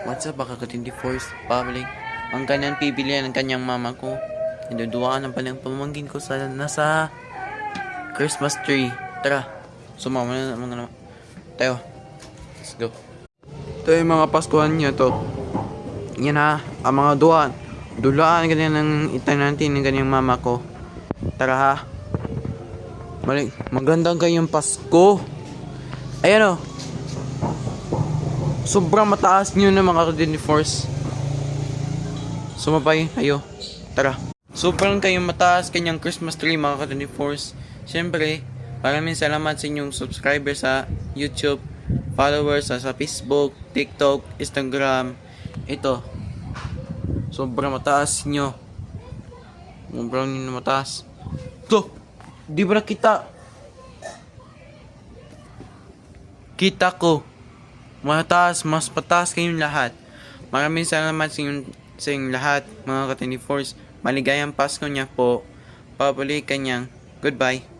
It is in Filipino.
What's up, baka ka-24th public? Ang kanyang pipilian ng kanyang mama ko. Naduduwaan ng palang pamangkin ko sa nasa Christmas tree. Tara, sumama na mga tayo. Let's go. Ito yung mga Paskuhan niya to. Yan ha, ang mga dulaan ganyan ng itanantin ng kanyang mama ko. Tara ha. Magandang kayong Pasko. Ayan o. Sobrang mataas nyo na mga ka-24th. Sumabay tayo. Tara. Sobrang kayong mataas kanyang Christmas tree mga ka-24th. Siyempre, maraming salamat sa inyong subscribers sa YouTube, followers sa Facebook, TikTok, Instagram. Ito. Sobrang mataas nyo. Sobrang nyo mataas. Ito. Di ba nakita? Kita ko. Mas pataas kayong lahat. Maraming salamat sa inyong lahat, mga ka-24th. Maligayang Pasko niya po. Pabalik kanyang. Goodbye.